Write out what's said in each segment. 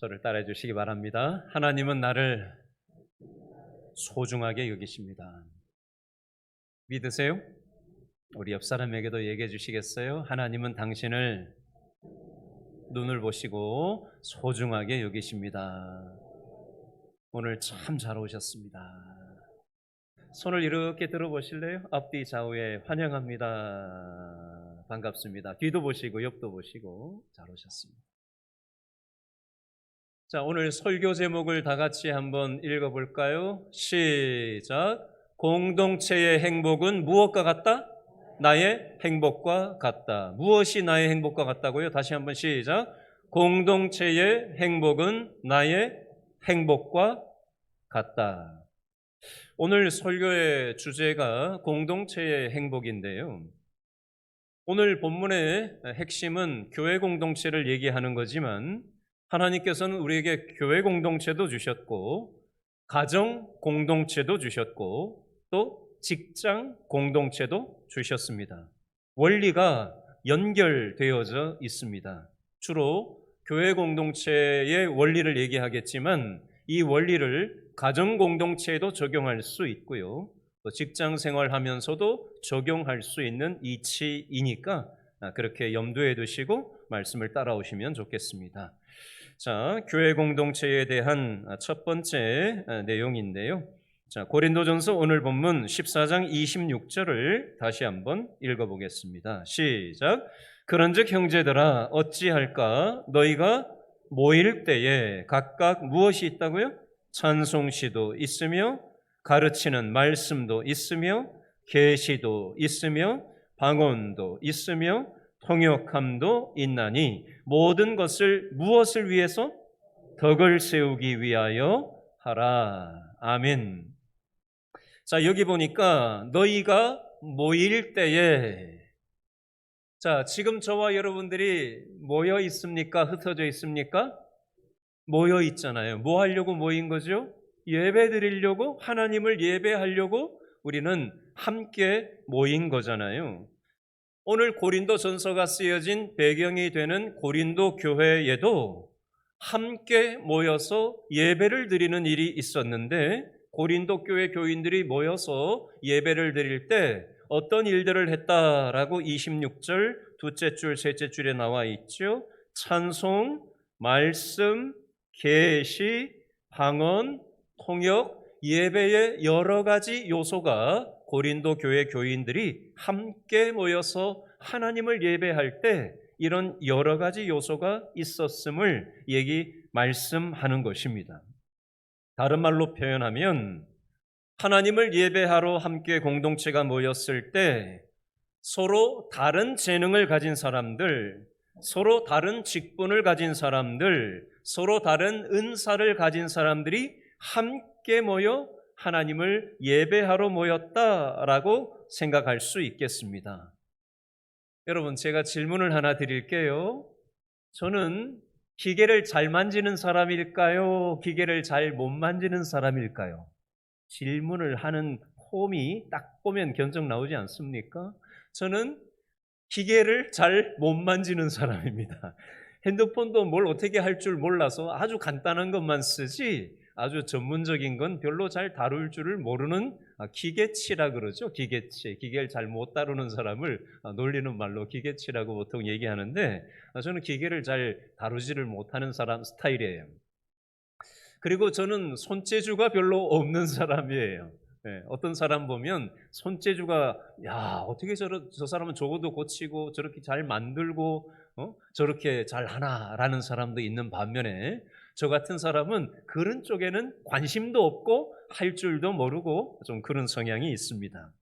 저를 따라해 주시기 바랍니다. 하나님은 나를 소중하게 여기십니다. 믿으세요? 우리 옆 사람에게도 얘기해 주시겠어요? 하나님은 당신을 눈을 보시고 소중하게 여기십니다. 오늘 참 잘 오셨습니다. 손을 이렇게 들어보실래요? 앞뒤 좌우에 환영합니다. 반갑습니다. 뒤도 보시고 옆도 보시고 잘 오셨습니다. 자, 오늘 설교 제목을 다 같이 한번 읽어볼까요? 시작. 공동체의 행복은 무엇과 같다? 나의 행복과 같다. 무엇이 나의 행복과 같다고요? 다시 한번 시작. 공동체의 행복은 나의 행복과 같다. 오늘 설교의 주제가 공동체의 행복인데요. 오늘 본문의 핵심은 교회 공동체를 얘기하는 거지만 하나님께서는 우리에게 교회 공동체도 주셨고 가정 공동체도 주셨고 또 직장 공동체도 주셨습니다. 원리가 연결되어져 있습니다. 주로 교회 공동체의 원리를 얘기하겠지만 이 원리를 가정 공동체에도 적용할 수 있고요. 또 직장 생활하면서도 적용할 수 있는 이치이니까 그렇게 염두에 두시고 말씀을 따라오시면 좋겠습니다. 자, 교회 공동체에 대한 첫 번째 내용인데요. 자, 고린도전서 오늘 본문 14장 26절을 다시 한번 읽어보겠습니다. 시작. 그런즉 형제들아 어찌할까? 너희가 모일 때에 각각 무엇이 있다고요? 찬송시도 있으며 가르치는 말씀도 있으며 계시도 있으며 방언도 있으며 통역함도 있나니 모든 것을 무엇을 위해서? 덕을 세우기 위하여 하라. 아멘. 자, 여기 보니까 너희가 모일 때에, 자, 지금 저와 여러분들이 모여 있습니까? 흩어져 있습니까? 모여 있잖아요. 뭐 하려고 모인 거죠? 예배 드리려고, 하나님을 예배하려고 우리는 함께 모인 거잖아요. 오늘 고린도 전서가 쓰여진 배경이 되는 고린도 교회에도 함께 모여서 예배를 드리는 일이 있었는데 고린도 교회 교인들이 모여서 예배를 드릴 때 어떤 일들을 했다라고 26절 둘째 줄 셋째 줄에 나와 있죠. 찬송, 말씀, 계시, 방언, 통역, 예배의 여러 가지 요소가 고린도 교회 교인들이 함께 모여서 하나님을 예배할 때 이런 여러 가지 요소가 있었음을 말씀하는 것입니다. 다른 말로 표현하면 하나님을 예배하러 함께 공동체가 모였을 때 서로 다른 재능을 가진 사람들, 서로 다른 직분을 가진 사람들, 서로 다른 은사를 가진 사람들이 함께 모여 하나님을 예배하러 모였다라고 생각할 수 있겠습니다. 여러분, 제가 질문을 하나 드릴게요. 저는 기계를 잘 만지는 사람일까요? 기계를 잘 못 만지는 사람일까요? 질문을 하는 폼이 딱 보면 견적 나오지 않습니까? 저는 기계를 잘 못 만지는 사람입니다. 핸드폰도 뭘 어떻게 할 줄 몰라서 아주 간단한 것만 쓰지 아주 전문적인 건 별로 잘 다룰 줄을 모르는 기계치라 그러죠. 기계치. 기계를 잘 못 다루는 사람을 놀리는 말로 기계치라고 보통 얘기하는데 저는 기계를 잘 다루지를 못하는 사람 스타일이에요. 그리고 저는 손재주가 별로 없는 사람이에요. 네, 어떤 사람 보면 손재주가 어떻게 저 사람은 저것도 고치고 저렇게 잘 만들고 저렇게 잘 하나라는 사람도 있는 반면에 저 같은 사람은 그런 쪽에는 관심도 없고 할 줄도 모르고 좀 그런 성향이 있습니다.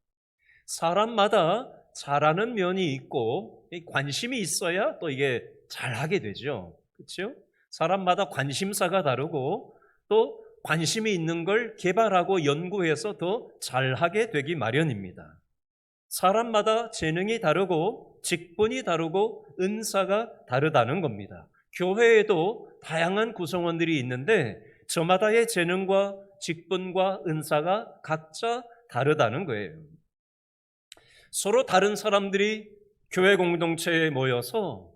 사람마다 잘하는 면이 있고 관심이 있어야 또 이게 잘하게 되죠. 그렇죠? 사람마다 관심사가 다르고 또 관심이 있는 걸 개발하고 연구해서 더 잘하게 되기 마련입니다. 사람마다 재능이 다르고 직분이 다르고 은사가 다르다는 겁니다. 교회에도 다양한 구성원들이 있는데 저마다의 재능과 직분과 은사가 각자 다르다는 거예요. 서로 다른 사람들이 교회 공동체에 모여서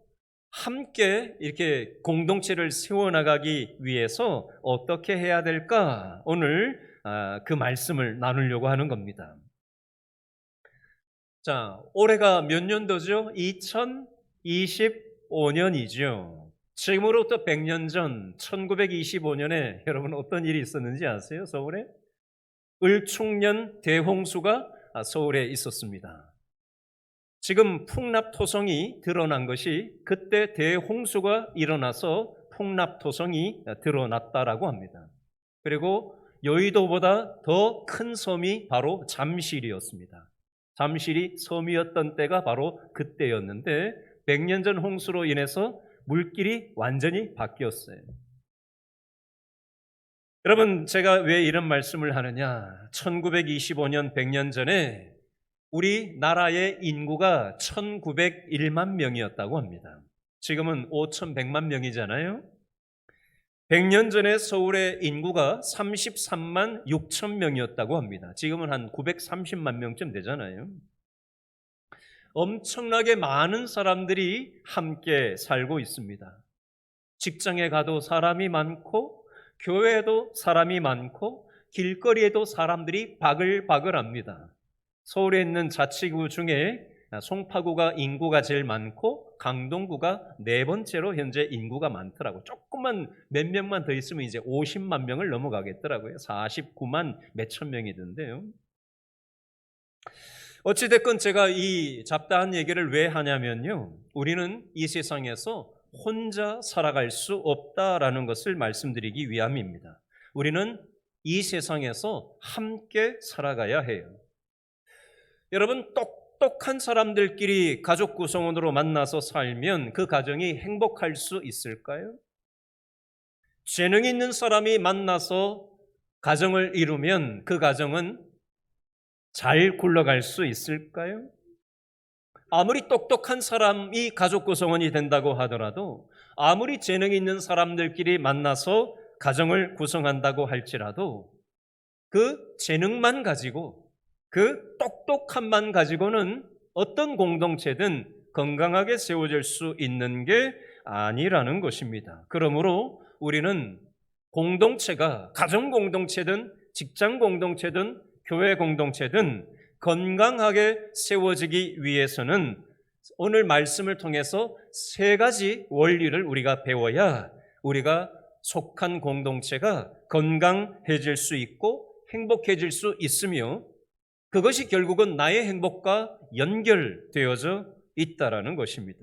함께 이렇게 공동체를 세워나가기 위해서 어떻게 해야 될까? 오늘 그 말씀을 나누려고 하는 겁니다. 자, 올해가 몇 년도죠? 2025년이죠. 지금으로부터 100년 전 1925년에 여러분 어떤 일이 있었는지 아세요? 서울에? 을충년 대홍수가 서울에 있었습니다. 지금 풍납토성이 드러난 것이 그때 대홍수가 일어나서 풍납토성이 드러났다라고 합니다. 그리고 여의도보다 더 큰 섬이 바로 잠실이었습니다. 잠실이 섬이었던 때가 바로 그때였는데 100년 전 홍수로 인해서 물길이 완전히 바뀌었어요. 여러분, 제가 왜 이런 말씀을 하느냐? 1925년 100년 전에 우리나라의 인구가 1901만 명이었다고 합니다. 지금은 5100만 명이잖아요. 100년 전에 서울의 인구가 33만 6천 명이었다고 합니다. 지금은 한 930만 명쯤 되잖아요. 엄청나게 많은 사람들이 함께 살고 있습니다. 직장에 가도 사람이 많고, 교회에도 사람이 많고, 길거리에도 사람들이 바글바글합니다. 서울에 있는 자치구 중에 송파구가 인구가 제일 많고 강동구가 네 번째로 현재 인구가 많더라고요. 조금만 몇 명만 더 있으면 이제 50만 명을 넘어가겠더라고요. 49만 몇천 명이던데요. 어찌됐건 제가 이 잡다한 얘기를 왜 하냐면요, 우리는 이 세상에서 혼자 살아갈 수 없다라는 것을 말씀드리기 위함입니다. 우리는 이 세상에서 함께 살아가야 해요. 여러분, 똑똑한 사람들끼리 가족 구성원으로 만나서 살면 그 가정이 행복할 수 있을까요? 재능 있는 사람이 만나서 가정을 이루면 그 가정은 잘 굴러갈 수 있을까요? 아무리 똑똑한 사람이 가족 구성원이 된다고 하더라도, 아무리 재능 있는 사람들끼리 만나서 가정을 구성한다고 할지라도 그 재능만 가지고, 그 똑똑함만 가지고는 어떤 공동체든 건강하게 세워질 수 있는 게 아니라는 것입니다. 그러므로 우리는 공동체가 가정 공동체든 직장 공동체든 교회 공동체든 건강하게 세워지기 위해서는 오늘 말씀을 통해서 세 가지 원리를 우리가 배워야 우리가 속한 공동체가 건강해질 수 있고 행복해질 수 있으며, 그것이 결국은 나의 행복과 연결되어져 있다라는 것입니다.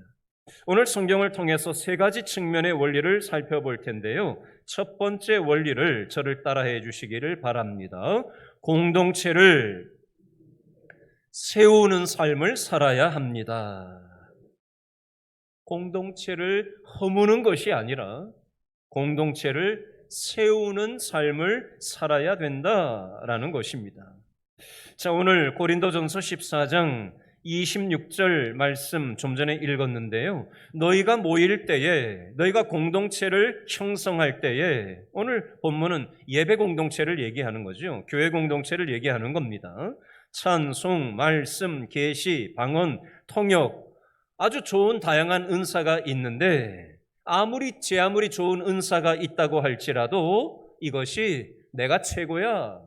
오늘 성경을 통해서 세 가지 측면의 원리를 살펴볼 텐데요. 첫 번째 원리를 저를 따라해 주시기를 바랍니다. 공동체를 세우는 삶을 살아야 합니다. 공동체를 허무는 것이 아니라 공동체를 세우는 삶을 살아야 된다라는 것입니다. 자, 오늘 고린도전서 14장 26절 말씀 좀 전에 읽었는데요. 너희가 모일 때에, 너희가 공동체를 형성할 때에, 오늘 본문은 예배 공동체를 얘기하는 거죠. 교회 공동체를 얘기하는 겁니다. 찬송, 말씀, 계시, 방언, 통역, 아주 좋은 다양한 은사가 있는데 아무리 좋은 은사가 있다고 할지라도 이것이 내가 최고야,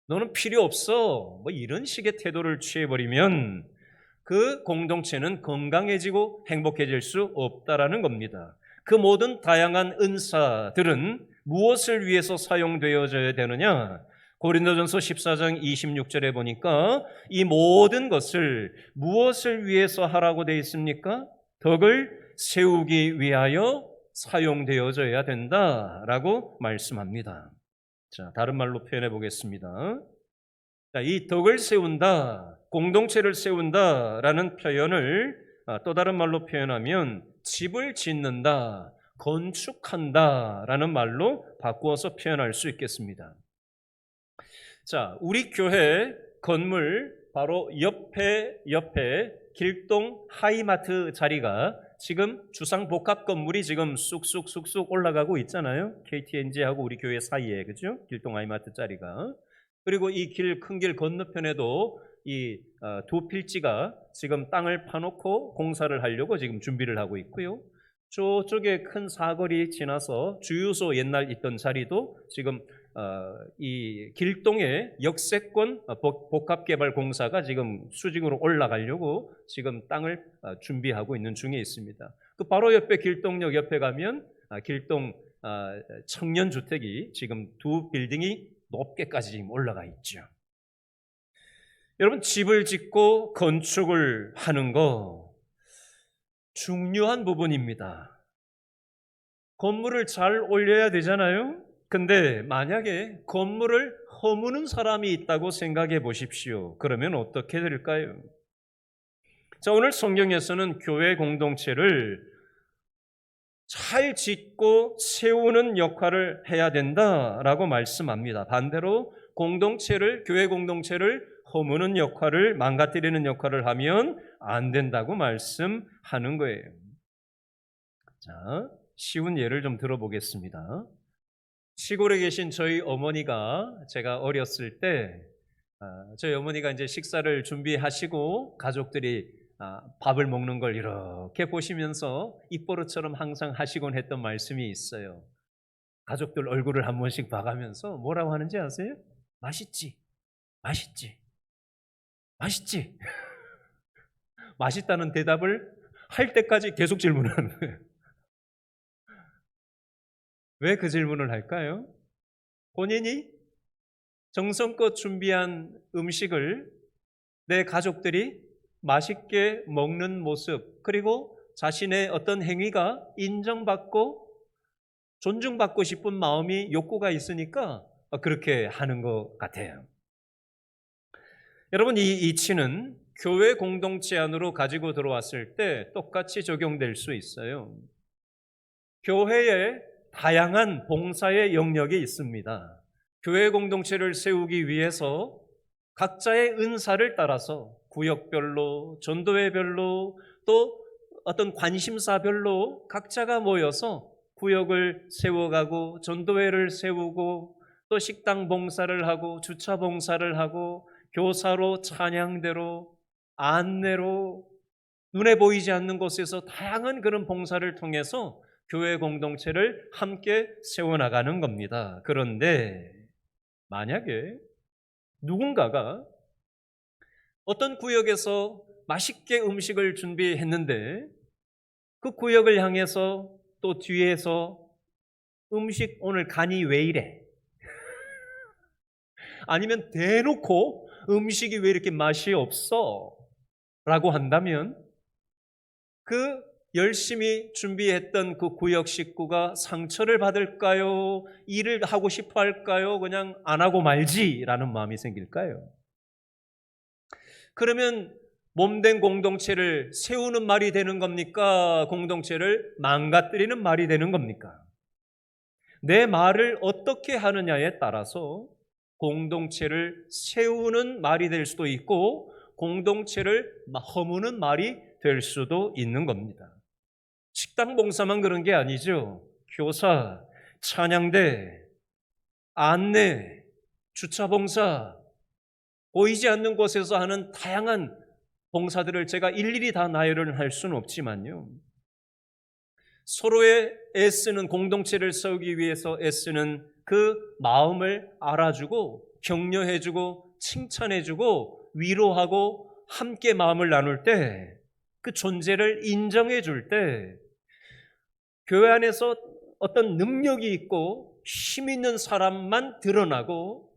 너는 필요 없어, 뭐 이런 식의 태도를 취해버리면 그 공동체는 건강해지고 행복해질 수 없다라는 겁니다. 그 모든 다양한 은사들은 무엇을 위해서 사용되어져야 되느냐? 고린도전서 14장 26절에 보니까 이 모든 것을 무엇을 위해서 하라고 되어 있습니까? 덕을 세우기 위하여 사용되어져야 된다라고 말씀합니다. 자, 다른 말로 표현해 보겠습니다. 자, 이 덕을 세운다, 공동체를 세운다라는 표현을 또 다른 말로 표현하면 집을 짓는다, 건축한다라는 말로 바꾸어서 표현할 수 있겠습니다. 자, 우리 교회 건물 바로 옆에 길동 하이마트 자리가 지금 주상복합 건물이 지금 쑥쑥 올라가고 있잖아요. KTNG하고 우리 교회 사이에, 그죠? 길동 하이마트 자리가. 그리고 이 큰 길 건너편에도 이 두 필지가 지금 땅을 파놓고 공사를 하려고 지금 준비를 하고 있고요. 저쪽에 큰 사거리 지나서 주유소 옛날 있던 자리도 지금 이 길동의 역세권 복합개발공사가 지금 수직으로 올라가려고 지금 땅을 준비하고 있는 중에 있습니다. 그 바로 옆에 길동역 옆에 가면 길동 청년주택이 지금 두 빌딩이 높게까지 지금 올라가 있죠. 여러분, 집을 짓고 건축을 하는 거 중요한 부분입니다. 건물을 잘 올려야 되잖아요. 근데 만약에 건물을 허무는 사람이 있다고 생각해 보십시오. 그러면 어떻게 될까요? 자, 오늘 성경에서는 교회 공동체를 잘 짓고 세우는 역할을 해야 된다라고 말씀합니다. 반대로 교회 공동체를 허무는 역할을, 망가뜨리는 역할을 하면 안 된다고 말씀하는 거예요. 자, 쉬운 예를 좀 들어보겠습니다. 시골에 계신 저희 어머니가, 제가 어렸을 때 저희 어머니가 이제 식사를 준비하시고 가족들이 밥을 먹는 걸 이렇게 보시면서 입버릇처럼 항상 하시곤 했던 말씀이 있어요. 가족들 얼굴을 한 번씩 봐가면서 뭐라고 하는지 아세요? 맛있지? 맛있지? 맛있지? 맛있다는 대답을 할 때까지 계속 질문하는 거예요. 왜 그 질문을 할까요? 본인이 정성껏 준비한 음식을 내 가족들이 맛있게 먹는 모습, 그리고 자신의 어떤 행위가 인정받고 존중받고 싶은 마음이, 욕구가 있으니까 그렇게 하는 것 같아요. 여러분, 이 이치는 교회 공동체 안으로 가지고 들어왔을 때 똑같이 적용될 수 있어요. 교회에 다양한 봉사의 영역이 있습니다. 교회 공동체를 세우기 위해서 각자의 은사를 따라서 구역별로, 전도회별로, 또 어떤 관심사별로 각자가 모여서 구역을 세워가고 전도회를 세우고 또 식당 봉사를 하고 주차 봉사를 하고 교사로, 찬양대로, 안내로, 눈에 보이지 않는 곳에서 다양한 그런 봉사를 통해서 교회 공동체를 함께 세워나가는 겁니다. 그런데 만약에 누군가가 어떤 구역에서 맛있게 음식을 준비했는데 그 구역을 향해서 또 뒤에서 음식 오늘 간이 왜 이래? 아니면 대놓고 음식이 왜 이렇게 맛이 없어? 라고 한다면 그 열심히 준비했던 그 구역 식구가 상처를 받을까요? 일을 하고 싶어 할까요? 그냥 안 하고 말지? 라는 마음이 생길까요? 그러면 몸된 공동체를 세우는 말이 되는 겁니까? 공동체를 망가뜨리는 말이 되는 겁니까? 내 말을 어떻게 하느냐에 따라서 공동체를 세우는 말이 될 수도 있고 공동체를 허무는 말이 될 수도 있는 겁니다. 식당 봉사만 그런 게 아니죠. 교사, 찬양대, 안내, 주차 봉사, 보이지 않는 곳에서 하는 다양한 봉사들을 제가 일일이 다 나열을 할 수는 없지만요. 서로의 애쓰는, 공동체를 세우기 위해서 애쓰는 그 마음을 알아주고 격려해주고 칭찬해주고 위로하고 함께 마음을 나눌 때, 그 존재를 인정해 줄 때 교회 안에서 어떤 능력이 있고 힘 있는 사람만 드러나고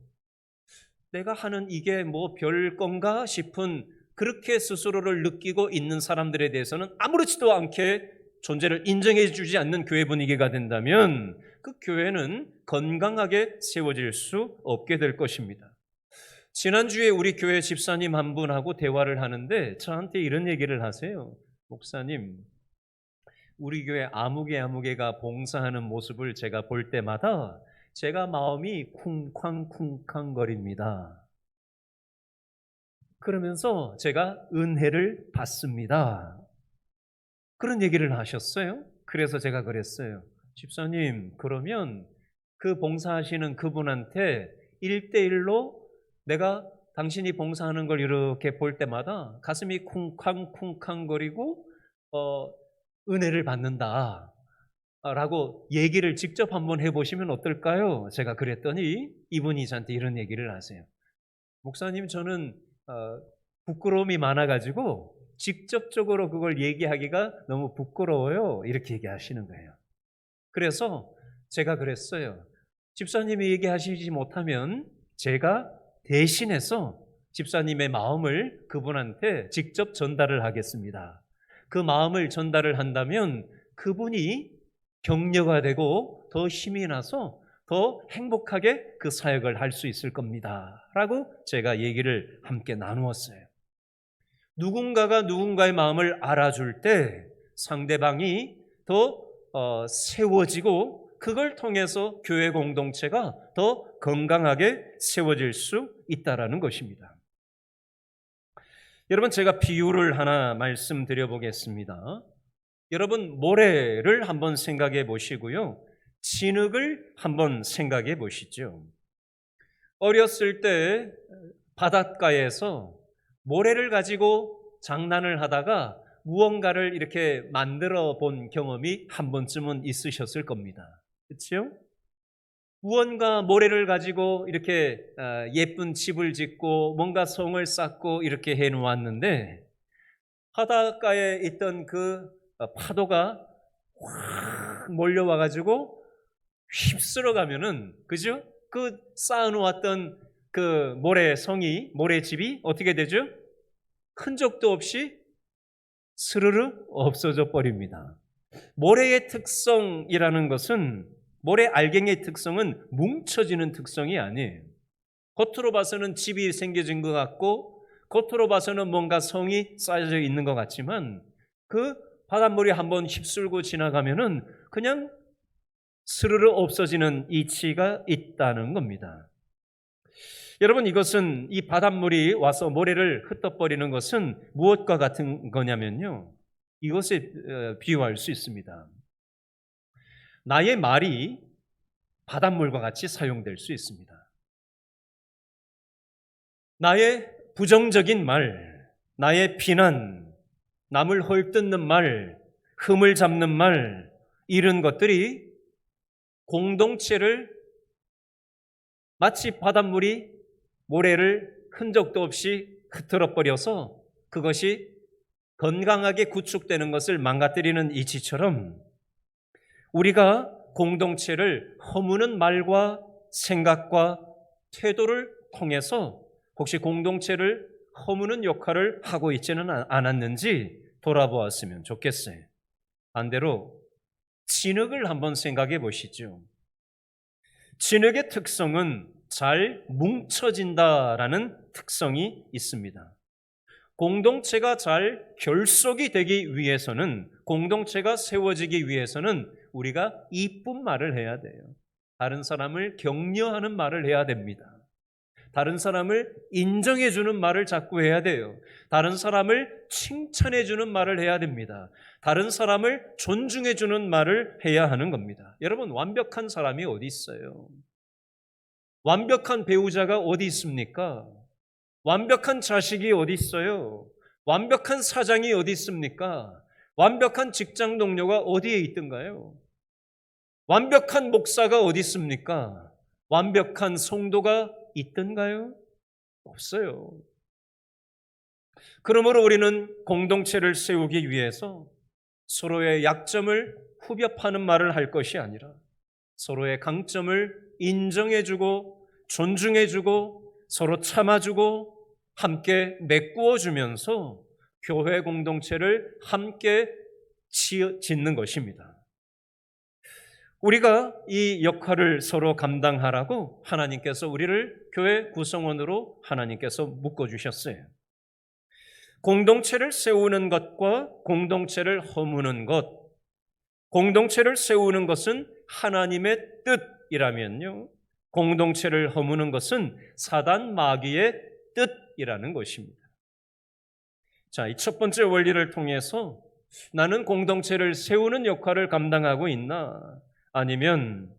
내가 하는 이게 뭐 별 건가 싶은, 그렇게 스스로를 느끼고 있는 사람들에 대해서는 아무렇지도 않게 존재를 인정해 주지 않는 교회 분위기가 된다면 그 교회는 건강하게 세워질 수 없게 될 것입니다. 지난주에 우리 교회 집사님 한 분하고 대화를 하는데 저한테 이런 얘기를 하세요. 목사님, 우리 교회 아무개가 봉사하는 모습을 제가 볼 때마다 제가 마음이 쿵쾅쿵쾅 거립니다. 그러면서 제가 은혜를 받습니다. 그런 얘기를 하셨어요. 그래서 제가 그랬어요. 집사님, 그러면 그 봉사하시는 그분한테 1대1로 내가 당신이 봉사하는 걸 이렇게 볼 때마다 가슴이 쿵쾅쿵쾅거리고 은혜를 받는다 라고 얘기를 직접 한번 해보시면 어떨까요? 제가 그랬더니 이분이 저한테 이런 얘기를 하세요. 목사님, 저는 부끄러움이 많아가지고 직접적으로 그걸 얘기하기가 너무 부끄러워요. 이렇게 얘기하시는 거예요. 그래서 제가 그랬어요. 집사님이 얘기하시지 못하면 제가 대신해서 집사님의 마음을 그분한테 직접 전달을 하겠습니다. 그 마음을 전달을 한다면 그분이 격려가 되고 더 힘이 나서 더 행복하게 그 사역을 할 수 있을 겁니다. 라고 제가 얘기를 함께 나누었어요. 누군가가 누군가의 마음을 알아줄 때 상대방이 더 세워지고 그걸 통해서 교회 공동체가 더 건강하게 세워질 수 있다는 것입니다. 여러분, 제가 비유를 하나 말씀드려 보겠습니다. 여러분, 모래를 한번 생각해 보시고요. 진흙을 한번 생각해 보시죠. 어렸을 때 바닷가에서 모래를 가지고 장난을 하다가 무언가를 이렇게 만들어 본 경험이 한 번쯤은 있으셨을 겁니다. 그렇죠? 무언가 모래를 가지고 이렇게 예쁜 집을 짓고 뭔가 성을 쌓고 이렇게 해 놓았는데 바닷가에 있던 그 파도가 확 몰려와 가지고 휩쓸어 가면은, 그죠? 그 쌓아 놓았던 그 모래성이, 모래집이 어떻게 되죠? 흔적도 없이 스르르 없어져 버립니다. 모래의 특성이라는 것은, 모래 알갱이의 특성은 뭉쳐지는 특성이 아니에요. 겉으로 봐서는 집이 생겨진 것 같고 겉으로 봐서는 뭔가 성이 쌓여져 있는 것 같지만 그 바닷물이 한번 휩쓸고 지나가면은 그냥 스르르 없어지는 이치가 있다는 겁니다. 여러분, 이것은, 이 바닷물이 와서 모래를 흩어버리는 것은 무엇과 같은 거냐면요, 이것에 비유할 수 있습니다. 나의 말이 바닷물과 같이 사용될 수 있습니다. 나의 부정적인 말, 나의 비난, 남을 헐뜯는 말, 흠을 잡는 말, 이런 것들이 공동체를 마치 바닷물이 모래를 흔적도 없이 흐트러버려서 그것이 건강하게 구축되는 것을 망가뜨리는 이치처럼 우리가 공동체를 허무는 말과 생각과 태도를 통해서 혹시 공동체를 허무는 역할을 하고 있지는 않았는지 돌아보았으면 좋겠어요. 반대로 진흙을 한번 생각해 보시죠. 진흙의 특성은 잘 뭉쳐진다라는 특성이 있습니다. 공동체가 잘 결속이 되기 위해서는, 공동체가 세워지기 위해서는 우리가 이쁜 말을 해야 돼요. 다른 사람을 격려하는 말을 해야 됩니다. 다른 사람을 인정해 주는 말을 자꾸 해야 돼요. 다른 사람을 칭찬해 주는 말을 해야 됩니다. 다른 사람을 존중해 주는 말을 해야 하는 겁니다. 여러분, 완벽한 사람이 어디 있어요? 완벽한 배우자가 어디 있습니까? 완벽한 자식이 어디 있어요? 완벽한 사장이 어디 있습니까? 완벽한 직장 동료가 어디에 있던가요? 완벽한 목사가 어디 있습니까? 완벽한 성도가 있던가요? 없어요. 그러므로 우리는 공동체를 세우기 위해서 서로의 약점을 후벼파는 말을 할 것이 아니라 서로의 강점을 인정해주고 존중해주고 서로 참아주고 함께 메꾸어주면서 교회 공동체를 함께 짓는 것입니다. 우리가 이 역할을 서로 감당하라고 하나님께서 우리를 교회 구성원으로 하나님께서 묶어주셨어요. 공동체를 세우는 것과 공동체를 허무는 것, 공동체를 세우는 것은 하나님의 뜻이라면요, 공동체를 허무는 것은 사단 마귀의 뜻이라는 것입니다. 자, 이 첫 번째 원리를 통해서 나는 공동체를 세우는 역할을 감당하고 있나, 아니면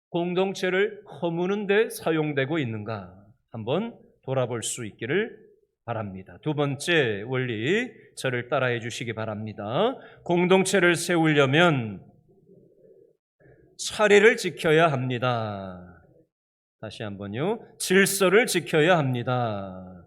공동체를 허무는 데 사용되고 있는가 한번 돌아볼 수 있기를 바랍니다. 두 번째 원리, 저를 따라해 주시기 바랍니다. 공동체를 세우려면 차례를 지켜야 합니다. 다시 한번요. 질서를 지켜야 합니다.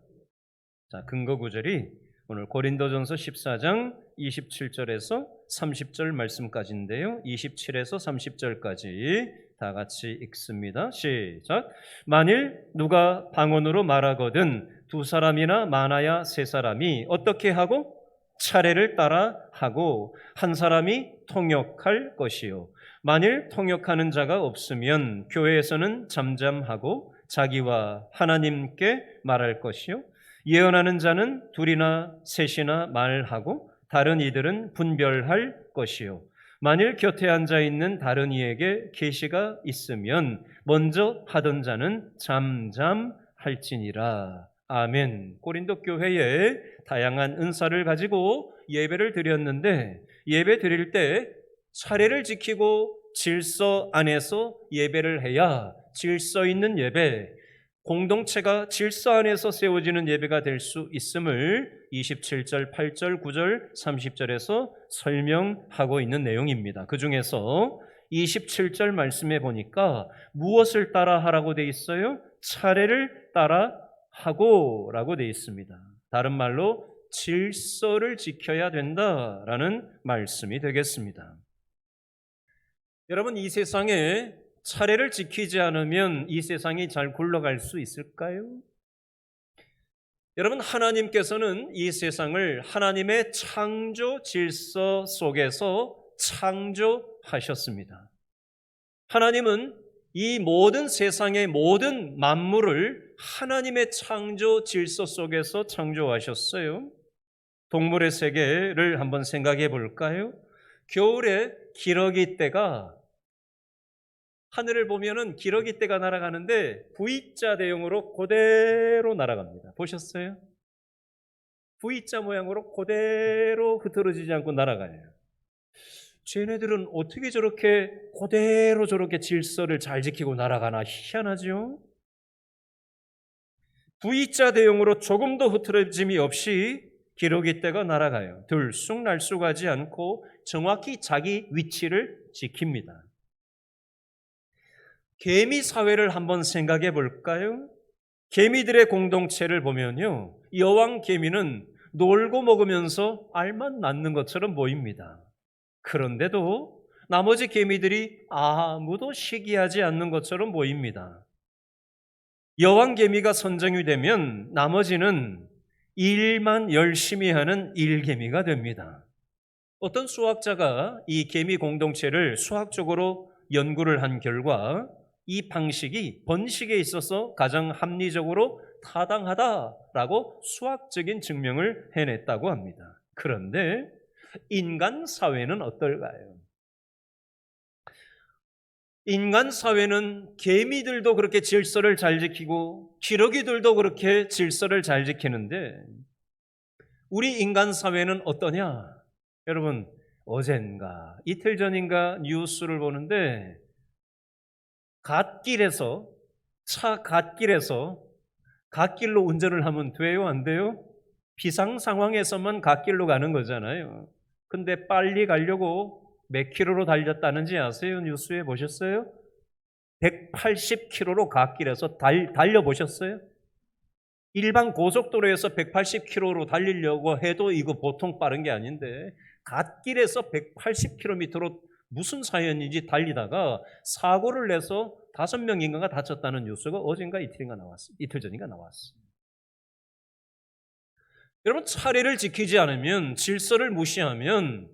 자, 근거 구절이 오늘 고린도전서 14장 27절에서 30절 말씀까지인데요. 27에서 30절까지 다 같이 읽습니다. 시작. 만일 누가 방언으로 말하거든 두 사람이나 많아야 세 사람이 어떻게 하고? 차례를 따라 하고 한 사람이 통역할 것이요. 만일 통역하는 자가 없으면 교회에서는 잠잠하고 자기와 하나님께 말할 것이요. 예언하는 자는 둘이나 셋이나 말하고 다른 이들은 분별할 것이요. 만일 곁에 앉아 있는 다른 이에게 계시가 있으면 먼저 하던 자는 잠잠할지니라. 아멘. 고린도 교회에 다양한 은사를 가지고 예배를 드렸는데 예배 드릴 때 차례를 지키고 질서 안에서 예배를 해야 질서 있는 예배, 공동체가 질서 안에서 세워지는 예배가 될 수 있음을 27절, 8절, 9절, 30절에서 설명하고 있는 내용입니다. 그 중에서 27절 말씀에 보니까 무엇을 따라 하라고 돼 있어요? 차례를 따라 하고 라고 돼 있습니다. 다른 말로 질서를 지켜야 된다라는 말씀이 되겠습니다. 여러분, 이 세상에 차례를 지키지 않으면 이 세상이 잘 굴러갈 수 있을까요? 여러분, 하나님께서는 이 세상을 하나님의 창조 질서 속에서 창조하셨습니다. 하나님은 이 모든 세상의 모든 만물을 하나님의 창조 질서 속에서 창조하셨어요. 동물의 세계를 한번 생각해 볼까요? 겨울에 기러기 떼가 하늘을 보면은 기러기 떼가 날아가는데 V자 대형으로 그대로 날아갑니다. 보셨어요? V자 모양으로 그대로 흐트러지지 않고 날아가요. 쟤네들은 어떻게 저렇게 그대로 저렇게 질서를 잘 지키고 날아가나 희한하죠? V자 대형으로 조금도 흐트러짐이 없이 기러기 떼가 날아가요. 들쑥날쑥하지 않고 정확히 자기 위치를 지킵니다. 개미 사회를 한번 생각해 볼까요? 개미들의 공동체를 보면요, 여왕 개미는 놀고 먹으면서 알만 낳는 것처럼 보입니다. 그런데도 나머지 개미들이 아무도 시기하지 않는 것처럼 보입니다. 여왕 개미가 선정이 되면 나머지는 일만 열심히 하는 일개미가 됩니다. 어떤 수학자가 이 개미 공동체를 수학적으로 연구를 한 결과 이 방식이 번식에 있어서 가장 합리적으로 타당하다라고 수학적인 증명을 해냈다고 합니다. 그런데 인간 사회는 어떨까요? 인간 사회는 개미들도 그렇게 질서를 잘 지키고 기러기들도 그렇게 질서를 잘 지키는데 우리 인간 사회는 어떠냐? 여러분, 어젠가 이틀 전인가 뉴스를 보는데 갓길에서 갓길로 운전을 하면 돼요? 안 돼요? 비상 상황에서만 갓길로 가는 거잖아요. 근데 빨리 가려고 몇 킬로로 달렸다는지 아세요? 뉴스에 보셨어요? 180km로 갓길에서 달려보셨어요? 일반 고속도로에서 180km로 달리려고 해도 이거 보통 빠른 게 아닌데 갓길에서 180km로 무슨 사연인지 달리다가 사고를 내서 5명인가가 다쳤다는 뉴스가 어젠가 이틀 전인가 나왔어요. 여러분, 차례를 지키지 않으면, 질서를 무시하면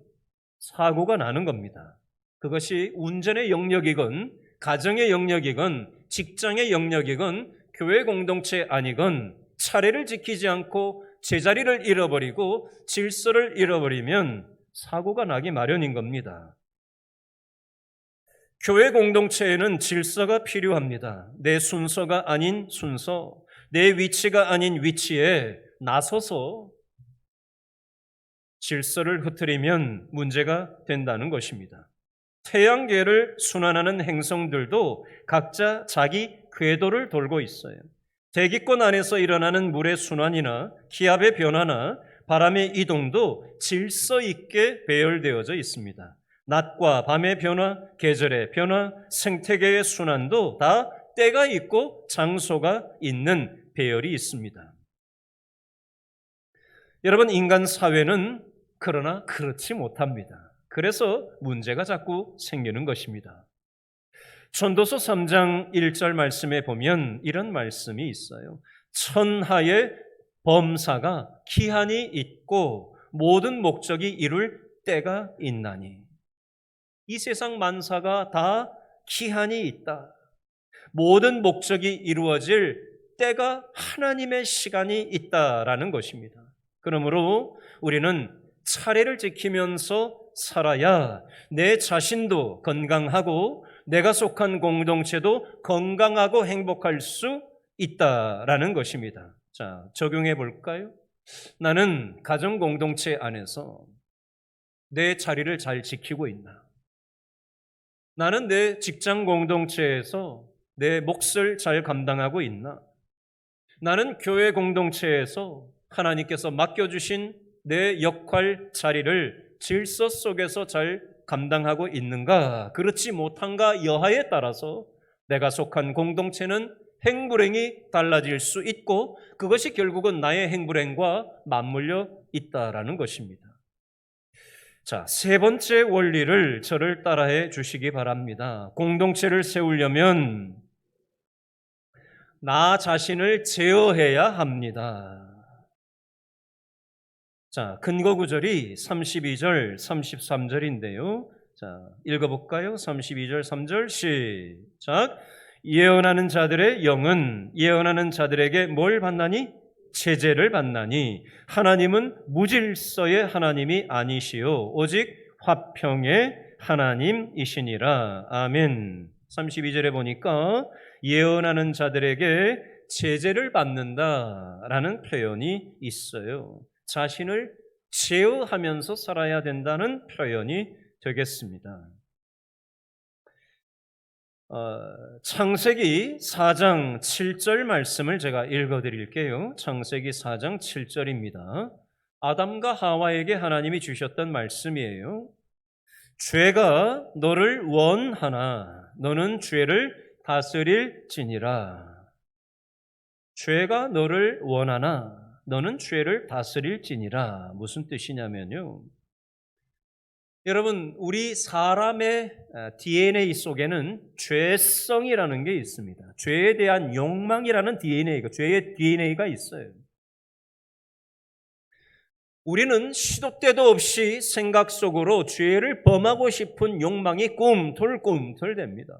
사고가 나는 겁니다. 그것이 운전의 영역이건 가정의 영역이건 직장의 영역이건 교회 공동체 아니건 차례를 지키지 않고 제자리를 잃어버리고 질서를 잃어버리면 사고가 나기 마련인 겁니다. 교회 공동체에는 질서가 필요합니다. 내 순서가 아닌 순서, 내 위치가 아닌 위치에 나서서 질서를 흐트리면 문제가 된다는 것입니다. 태양계를 순환하는 행성들도 각자 자기 궤도를 돌고 있어요. 대기권 안에서 일어나는 물의 순환이나 기압의 변화나 바람의 이동도 질서 있게 배열되어져 있습니다. 낮과 밤의 변화, 계절의 변화, 생태계의 순환도 다 때가 있고 장소가 있는 배열이 있습니다. 여러분, 인간 사회는 그러나 그렇지 못합니다. 그래서 문제가 자꾸 생기는 것입니다. 전도서 3장 1절 말씀에 보면 이런 말씀이 있어요. 천하의 범사가 기한이 있고 모든 목적이 이룰 때가 있나니. 이 세상 만사가 다 기한이 있다. 모든 목적이 이루어질 때가 하나님의 시간이 있다라는 것입니다. 그러므로 우리는 차례를 지키면서 살아야 내 자신도 건강하고 내가 속한 공동체도 건강하고 행복할 수 있다라는 것입니다. 자, 적용해 볼까요? 나는 가정 공동체 안에서 내 자리를 잘 지키고 있나? 나는 내 직장 공동체에서 내 몫을 잘 감당하고 있나? 나는 교회 공동체에서 하나님께서 맡겨주신 내 역할 자리를 질서 속에서 잘 감당하고 있는가? 그렇지 못한가 여하에 따라서 내가 속한 공동체는 행불행이 달라질 수 있고 그것이 결국은 나의 행불행과 맞물려 있다라는 것입니다. 자, 세 번째 원리를 저를 따라해 주시기 바랍니다. 공동체를 세우려면 나 자신을 제어해야 합니다. 자, 근거 구절이 32절, 33절인데요. 자, 읽어볼까요? 32절, 3절 시작. 예언하는 자들의 영은 예언하는 자들에게 뭘 받나니? 제재를 받나니 하나님은 무질서의 하나님이 아니시오 오직 화평의 하나님이시니라. 아멘. 32절에 보니까 예언하는 자들에게 제재를 받는다라는 표현이 있어요. 자신을 제어하면서 살아야 된다는 표현이 되겠습니다. 창세기 4장 7절 말씀을 제가 읽어드릴게요. 창세기 4장 7절입니다. 아담과 하와에게 하나님이 주셨던 말씀이에요. 죄가 너를 원하나 너는 죄를 다스릴지니라. 죄가 너를 원하나 너는 죄를 다스릴지니라. 무슨 뜻이냐면요, 여러분, 우리 사람의 DNA 속에는 죄성이라는 게 있습니다. 죄에 대한 욕망이라는 죄의 DNA가 있어요. 우리는 시도 때도 없이 생각 속으로 죄를 범하고 싶은 욕망이 꿈틀꿈틀댑니다.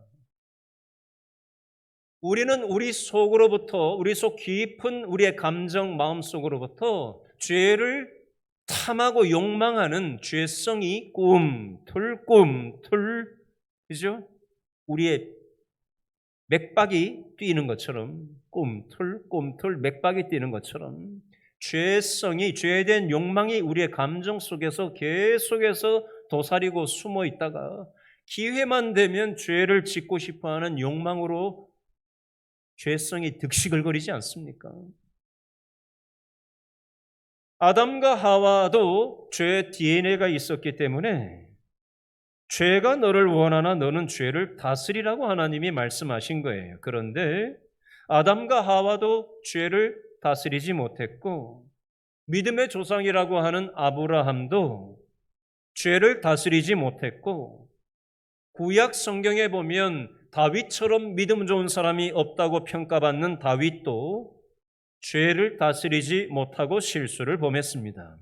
우리는 우리 속으로부터, 우리 속 깊은 우리의 감정, 마음 속으로부터 죄를 탐하고 욕망하는 죄성이 꿈틀꿈틀, 그죠? 우리의 맥박이 뛰는 것처럼, 꿈틀꿈틀 맥박이 뛰는 것처럼 죄성이, 죄에 대한 욕망이 우리의 감정 속에서 계속해서 도사리고 숨어 있다가 기회만 되면 죄를 짓고 싶어하는 욕망으로 죄성이 득시글거리지 않습니까? 아담과 하와도 죄의 DNA가 있었기 때문에 죄가 너를 원하나 너는 죄를 다스리라고 하나님이 말씀하신 거예요. 그런데 아담과 하와도 죄를 다스리지 못했고 믿음의 조상이라고 하는 아브라함도 죄를 다스리지 못했고 구약 성경에 보면 다윗처럼 믿음 좋은 사람이 없다고 평가받는 다윗도 죄를 다스리지 못하고 실수를 범했습니다.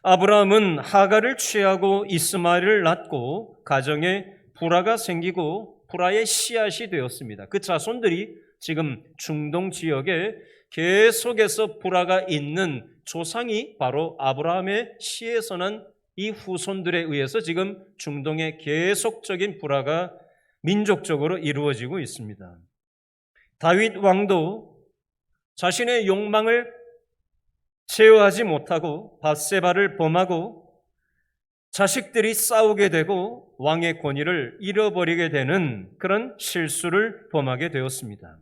아브라함은 하갈을 취하고 이스마엘을 낳고 가정에 불화가 생기고 불화의 씨앗이 되었습니다. 그 자손들이 지금 중동 지역에 계속해서 불화가 있는 조상이 바로 아브라함의 씨에서 난 이 후손들에 의해서 지금 중동에 계속적인 불화가 민족적으로 이루어지고 있습니다. 다윗 왕도 자신의 욕망을 제어하지 못하고 밧세바를 범하고 자식들이 싸우게 되고 왕의 권위를 잃어버리게 되는 그런 실수를 범하게 되었습니다.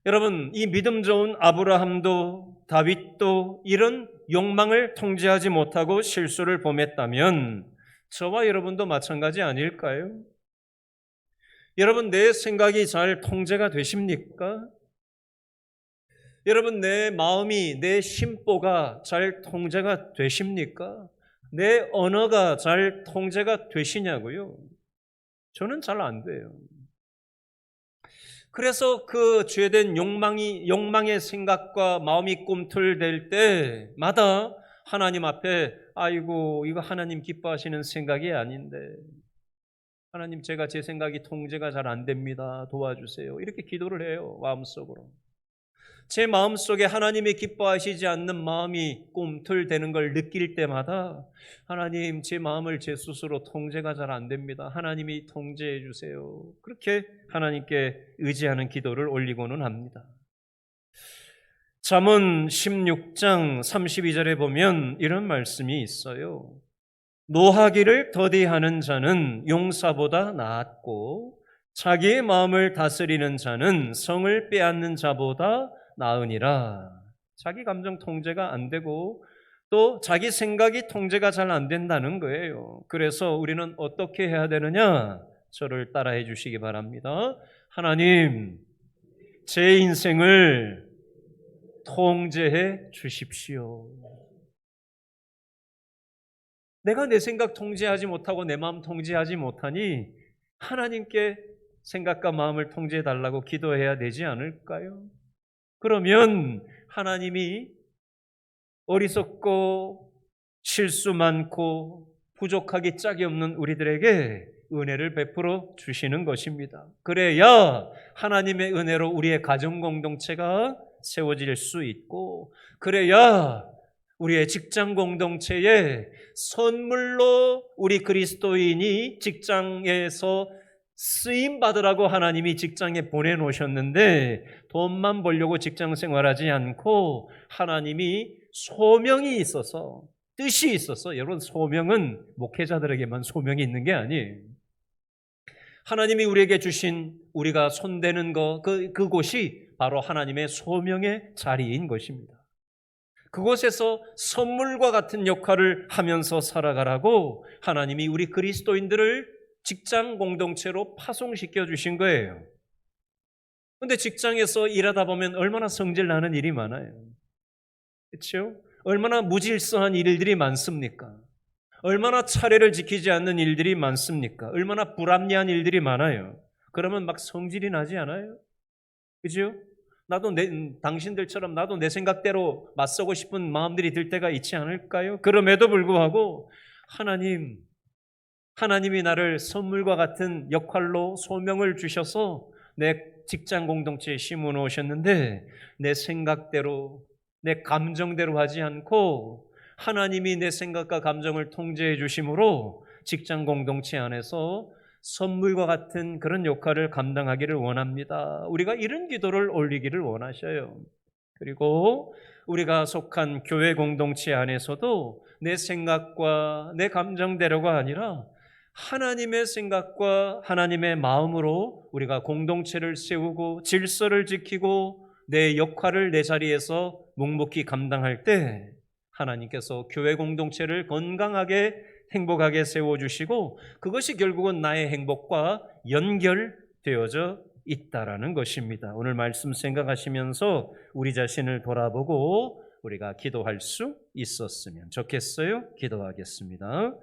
여러분, 이 믿음 좋은 아브라함도 다윗도 이런 욕망을 통제하지 못하고 실수를 범했다면 저와 여러분도 마찬가지 아닐까요? 여러분, 내 생각이 잘 통제가 되십니까? 여러분, 내 마음이, 내 심보가 잘 통제가 되십니까? 내 언어가 잘 통제가 되시냐고요? 저는 잘 안 돼요. 그래서 그 죄된 욕망의 생각과 마음이 꿈틀댈 때마다 하나님 앞에 아이고, 이거 하나님 기뻐하시는 생각이 아닌데, 하나님, 제가 제 생각이 통제가 잘 안 됩니다. 도와주세요. 이렇게 기도를 해요, 마음속으로. 제 마음속에 하나님이 기뻐하시지 않는 마음이 꿈틀대는 걸 느낄 때마다 하나님, 제 마음을 제 스스로 통제가 잘 안 됩니다. 하나님이 통제해 주세요. 그렇게 하나님께 의지하는 기도를 올리고는 합니다. 잠언 16장 32절에 보면 이런 말씀이 있어요. 노하기를 더디하는 자는 용사보다 낫고 자기의 마음을 다스리는 자는 성을 빼앗는 자보다 나으니라. 자기 감정 통제가 안 되고 또 자기 생각이 통제가 잘 안 된다는 거예요. 그래서 우리는 어떻게 해야 되느냐? 저를 따라해 주시기 바랍니다. 하나님, 제 인생을 통제해 주십시오. 내가 내 생각 통제하지 못하고 내 마음 통제하지 못하니 하나님께 생각과 마음을 통제해 달라고 기도해야 되지 않을까요? 그러면 하나님이 어리석고 실수 많고 부족하기 짝이 없는 우리들에게 은혜를 베풀어 주시는 것입니다. 그래야 하나님의 은혜로 우리의 가정 공동체가 세워질 수 있고, 그래야 우리의 직장 공동체에 선물로 우리 그리스도인이 직장에서 쓰임 받으라고 하나님이 직장에 보내놓으셨는데 돈만 벌려고 직장 생활하지 않고 하나님이 소명이 있어서, 뜻이 있어서, 여러분, 소명은 목회자들에게만 소명이 있는 게 아니에요. 하나님이 우리에게 주신 우리가 손대는 그곳이 바로 하나님의 소명의 자리인 것입니다. 그곳에서 선물과 같은 역할을 하면서 살아가라고 하나님이 우리 그리스도인들을 직장 공동체로 파송시켜 주신 거예요. 그런데 직장에서 일하다 보면 얼마나 성질 나는 일이 많아요. 그렇죠? 얼마나 무질서한 일들이 많습니까? 얼마나 차례를 지키지 않는 일들이 많습니까? 얼마나 불합리한 일들이 많아요. 그러면 막 성질이 나지 않아요? 그죠? 당신들처럼 나도 내 생각대로 맞서고 싶은 마음들이 들 때가 있지 않을까요? 그럼에도 불구하고 하나님이 나를 선물과 같은 역할로 소명을 주셔서 내 직장 공동체에 심어 놓으셨는데 내 생각대로, 내 감정대로 하지 않고 하나님이 내 생각과 감정을 통제해 주심으로 직장 공동체 안에서 선물과 같은 그런 역할을 감당하기를 원합니다. 우리가 이런 기도를 올리기를 원하셔요. 그리고 우리가 속한 교회 공동체 안에서도 내 생각과 내 감정대로가 아니라 하나님의 생각과 하나님의 마음으로 우리가 공동체를 세우고 질서를 지키고 내 역할을 내 자리에서 묵묵히 감당할 때 하나님께서 교회 공동체를 건강하게 행복하게 세워주시고 그것이 결국은 나의 행복과 연결되어져 있다라는 것입니다. 오늘 말씀 생각하시면서 우리 자신을 돌아보고 우리가 기도할 수 있었으면 좋겠어요. 기도하겠습니다.